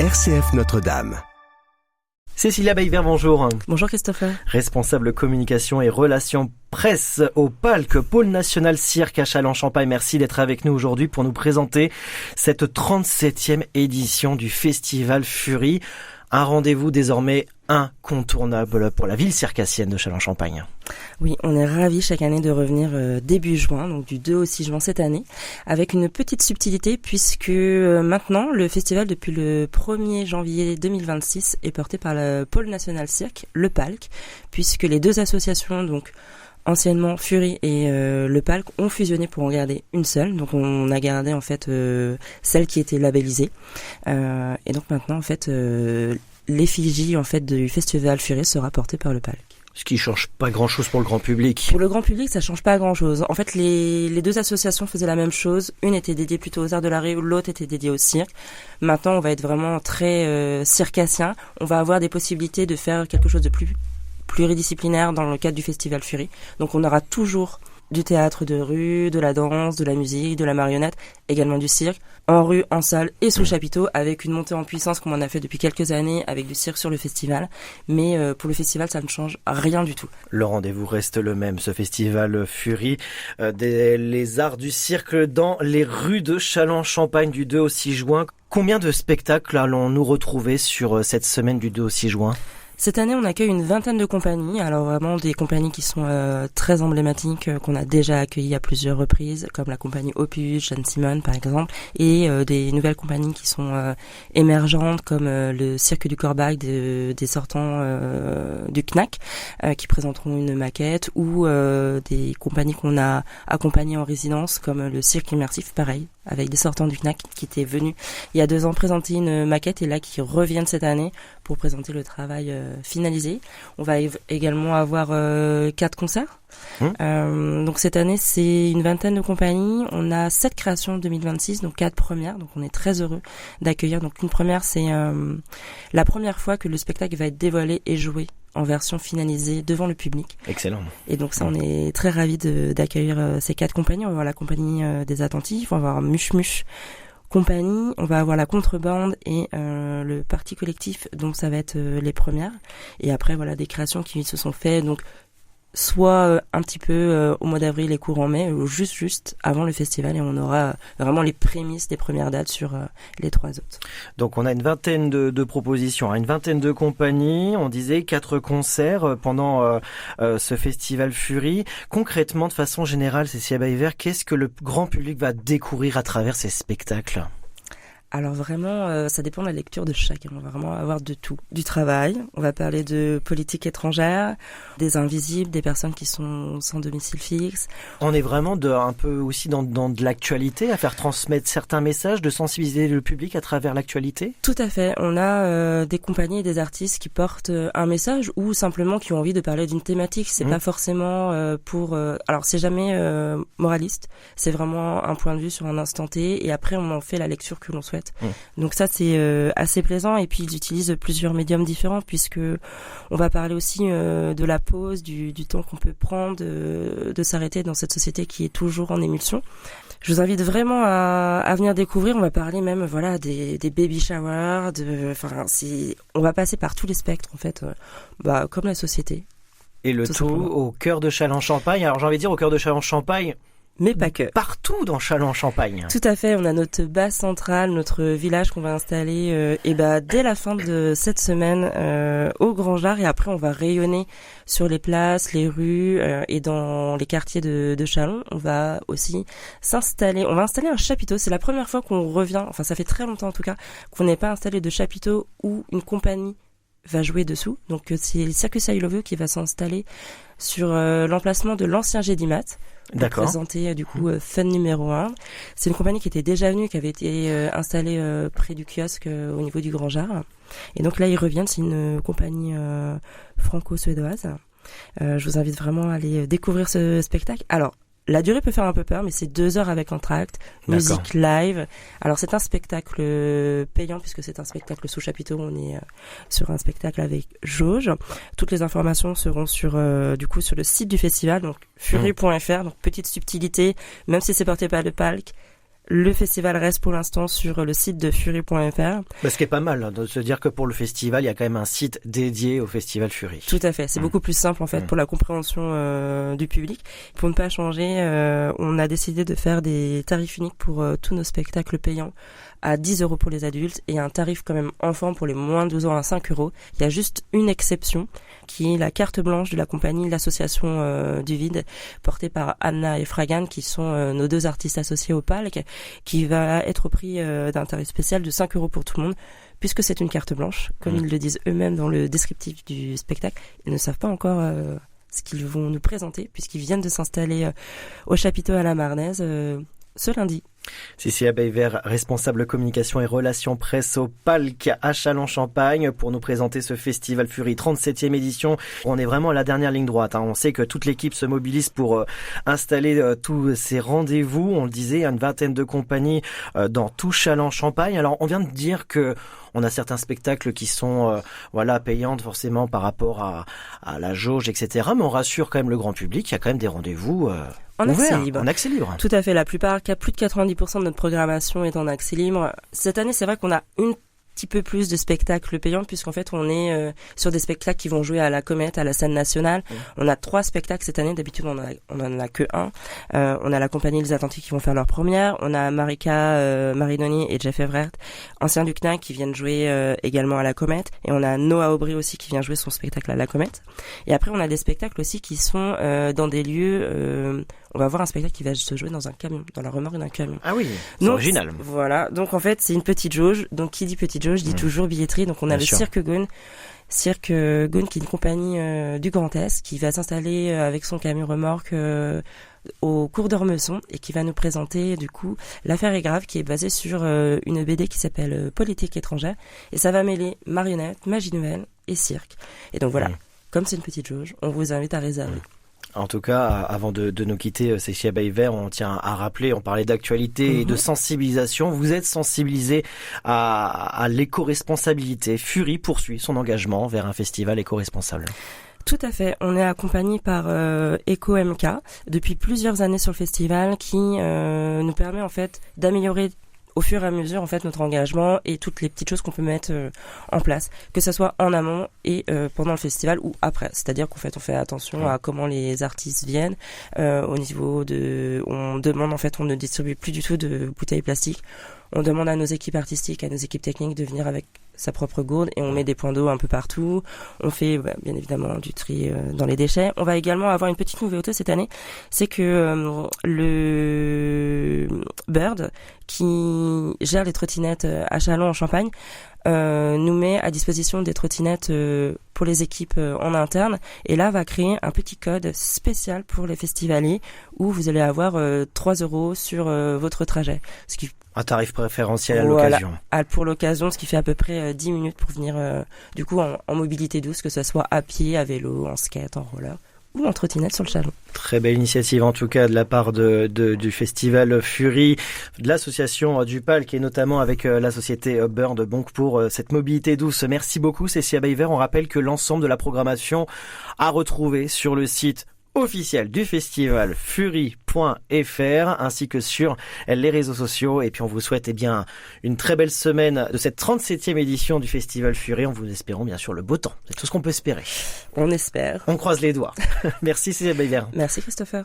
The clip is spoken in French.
RCF Notre-Dame. Cécilia Bayvert, bonjour. Bonjour Christopher. Responsable communication et relations presse au Palc, Pôle National Cirque à Châlons-Champagne. Merci d'être avec nous aujourd'hui pour nous présenter cette 37e édition du Festival Fury. Un rendez-vous désormais incontournable pour la ville circassienne de Châlons-Champagne. Oui, on est ravis chaque année de revenir début juin, donc du 2 au 6 juin cette année, avec une petite subtilité puisque maintenant le festival depuis le 1er janvier 2026 est porté par le Pôle National Cirque, le Palc, puisque les deux associations, donc anciennement Fury et le Palc, ont fusionné pour en garder une seule. Donc on a gardé en fait celle qui était labellisée. Et donc maintenant en fait l'effigie en fait du festival Fury sera portée par le Palc. Ce qui change pas grand-chose pour le grand public. Pour le grand public, ça change pas grand-chose. En fait, les deux associations faisaient la même chose. Une était dédiée plutôt aux arts de la rue, l'autre était dédiée au cirque. Maintenant, on va être vraiment très circassien. On va avoir des possibilités de faire quelque chose de plus pluridisciplinaire dans le cadre du Festival Fury. Donc on aura toujours du théâtre de rue, de la danse, de la musique, de la marionnette, également du cirque, en rue, en salle et sous chapiteau, avec une montée en puissance comme on a fait depuis quelques années avec du cirque sur le festival. Mais pour le festival, ça ne change rien du tout. Le rendez-vous reste le même, ce Festival Fury, les arts du cirque dans les rues de Châlons-Champagne du 2 au 6 juin. Combien de spectacles allons-nous retrouver sur cette semaine du 2 au 6 juin ? Cette année, on accueille une vingtaine de compagnies, alors vraiment des compagnies qui sont très emblématiques, qu'on a déjà accueillies à plusieurs reprises, comme la compagnie Opus, Jeanne Simone par exemple, et des nouvelles compagnies qui sont émergentes, comme le Cirque du Corbac des sortants du CNAC, qui présenteront une maquette, ou des compagnies qu'on a accompagnées en résidence, comme le Cirque Immersif, pareil, avec des sortants du CNAC qui étaient venus il y a 2 ans présenter une maquette et là qui reviennent cette année pour présenter le travail finalisé. On va également avoir 4 concerts. Donc cette année, c'est une vingtaine de compagnies. On a 7 créations en 2026, donc 4 premières. Donc on est très heureux d'accueillir. Donc une première, c'est la première fois que le spectacle va être dévoilé et joué en version finalisée devant le public. Excellent. Et donc ça, on est très ravis d'accueillir ces 4 compagnies. On va avoir la compagnie des Attentifs, on va avoir Muche Muche compagnie, on va avoir la contrebande et le parti collectif, donc ça va être les premières. Et après, voilà, des créations qui se sont faites, donc soit un petit peu au mois d'avril et courant mai, ou juste avant le festival, et on aura vraiment les prémices des premières dates sur les 3 autres. Donc on a une vingtaine de propositions, une vingtaine de compagnies, on disait 4 concerts pendant ce festival Fury. Concrètement, de façon générale, Cécilia Bayvert, qu'est-ce que le grand public va découvrir à travers ces spectacles ? Alors vraiment, ça dépend de la lecture de chacun. On va vraiment avoir de tout. Du travail, on va parler de politique étrangère, des invisibles, des personnes qui sont sans domicile fixe. On est vraiment un peu aussi dans de l'actualité, à faire transmettre certains messages, de sensibiliser le public à travers l'actualité ? Tout à fait. On a des compagnies et des artistes qui portent un message ou simplement qui ont envie de parler d'une thématique. C'est pas forcément alors c'est jamais moraliste. C'est vraiment un point de vue sur un instant T et après on en fait la lecture que l'on souhaite. Donc ça c'est assez plaisant et puis ils utilisent plusieurs médiums différents puisque on va parler aussi de la pause, du temps qu'on peut prendre, de s'arrêter dans cette société qui est toujours en émulsion. Je vous invite vraiment à venir découvrir. On va parler même voilà des baby showers, on va passer par tous les spectres en fait, comme la société. Et le tout au cœur de Châlons-Champagne. Alors j'ai envie de dire au cœur de Châlons-Champagne. Mais pas que. Partout dans Châlons-Champagne. Tout à fait, on a notre base centrale, notre village qu'on va installer dès la fin de cette semaine au Grand Jard et après on va rayonner sur les places, les rues et dans les quartiers de Châlons. On va aussi installer un chapiteau, c'est la première fois qu'on revient, enfin ça fait très longtemps en tout cas, qu'on n'ait pas installé de chapiteau où une compagnie va jouer dessous. Donc c'est le Circus I Love You qui va s'installer sur l'emplacement de l'ancien Gédimat. D'accord. Présenter du coup Fun numéro 1. C'est une compagnie qui était déjà venue, qui avait été installée près du kiosque au niveau du Grand Jard. Et donc là ils reviennent, c'est une compagnie franco-suédoise. Je vous invite vraiment à aller découvrir ce spectacle. Alors la durée peut faire un peu peur, mais c'est 2 heures avec entracte, musique live. Alors c'est un spectacle payant puisque c'est un spectacle sous chapiteau. On est sur un spectacle avec jauge. Toutes les informations seront sur le site du festival, donc fury.fr. Donc petite subtilité, même si c'est porté par le Palc, Le festival reste pour l'instant sur le site de Fury.fr. Ce qui est pas mal, de se dire que pour le festival, il y a quand même un site dédié au Festival Fury. Tout à fait. C'est beaucoup plus simple en fait pour la compréhension du public. Pour ne pas changer, on a décidé de faire des tarifs uniques pour tous nos spectacles payants à 10 € pour les adultes et un tarif quand même enfant pour les moins de 12 ans à 5 €. Il y a juste une exception qui est la carte blanche de la compagnie L'Association du Vide, portée par Anna et Fragan, qui sont nos 2 artistes associés au Palc, qui va être au prix d'un tarif spécial de 5 € pour tout le monde, puisque c'est une carte blanche, comme ils le disent eux-mêmes dans le descriptif du spectacle. Ils ne savent pas encore ce qu'ils vont nous présenter, puisqu'ils viennent de s'installer au chapiteau à la Marnaise ce lundi. Cécilia Bayvert, responsable communication et relations presse au Palc à Châlons-Champagne, pour nous présenter ce Festival Fury 37e édition. On est vraiment à la dernière ligne droite. On sait que toute l'équipe se mobilise pour installer tous ces rendez-vous. On le disait, une vingtaine de compagnies dans tout Châlons-Champagne. Alors, on vient de dire que on a certains spectacles qui sont payantes forcément par rapport à la jauge, etc. Mais on rassure quand même le grand public. Il y a quand même des rendez-vous en accès libre. En accès libre. Tout à fait. La plupart, plus de 90% de notre programmation est en accès libre. Cette année, c'est vrai qu'on a un petit peu plus de spectacles payants, puisqu'en fait, on est sur des spectacles qui vont jouer à la Comète, à la scène nationale. On a 3 spectacles cette année. D'habitude, on en a que un. On a la compagnie Les Atlantiques qui vont faire leur première. On a Marika Marinoni et Jeff Everett, anciens du CNAC, qui viennent jouer également à la Comète. Et on a Noah Aubry aussi qui vient jouer son spectacle à la Comète. Et après, on a des spectacles aussi qui sont dans des lieux... on va voir un spectacle qui va se jouer dans un camion, dans la remorque d'un camion. Ah oui, c'est original. Voilà, donc en fait, c'est une petite jauge. Donc qui dit petite jauge dit toujours billetterie. Donc on a le Cirque Gaune, qui est une compagnie du Grand Est, qui va s'installer avec son camion remorque au cours d'Ormesson et qui va nous présenter du coup L'Affaire est grave, qui est basée sur une BD qui s'appelle Politique étrangère, et ça va mêler marionnettes, magie nouvelle et cirque. Et donc voilà, comme c'est une petite jauge, on vous invite à réserver. En tout cas, avant de nous quitter, Cécilia Bayvert, on tient à rappeler, on parlait d'actualité et de sensibilisation. Vous êtes sensibilisé à l'éco-responsabilité. Fury poursuit son engagement vers un festival éco-responsable. Tout à fait. On est accompagné par EcoMK depuis plusieurs années sur le festival, qui nous permet en fait d'améliorer au fur et à mesure en fait notre engagement et toutes les petites choses qu'on peut mettre en place, que ça soit en amont et pendant le festival ou après. C'est-à-dire qu'en fait on fait attention à comment les artistes viennent. Au niveau on demande en fait, on ne distribue plus du tout de bouteilles plastiques. On demande à nos équipes artistiques, à nos équipes techniques de venir avec sa propre gourde, et on met des points d'eau un peu partout. On fait bien évidemment du tri dans les déchets. On va également avoir une petite nouveauté cette année, c'est que le Bird, qui gère les trottinettes à Châlons en Champagne, nous met à disposition des trottinettes pour les équipes en interne, et là va créer un petit code spécial pour les festivaliers où vous allez avoir 3 € sur votre trajet, ce qui un tarif préférentiel à l'occasion. Pour l'occasion, ce qui fait à peu près 10 minutes pour venir du coup en mobilité douce, que ce soit à pied, à vélo, en skate, en roller ou en trottinette sur le Châlons. Très belle initiative en tout cas de la part du festival Fury, de l'association du Palc, et notamment avec la société Bird, donc pour cette mobilité douce. Merci beaucoup Cécilia Bayvert. On rappelle que l'ensemble de la programmation à retrouver sur le site officiel du festival Fury.fr ainsi que sur les réseaux sociaux. Et puis on vous souhaite une très belle semaine de cette 37e édition du festival Fury, en vous espérant bien sûr le beau temps. C'est tout ce qu'on peut espérer. On espère. On croise les doigts. Merci Cécilia Bayvert. Merci Christopher.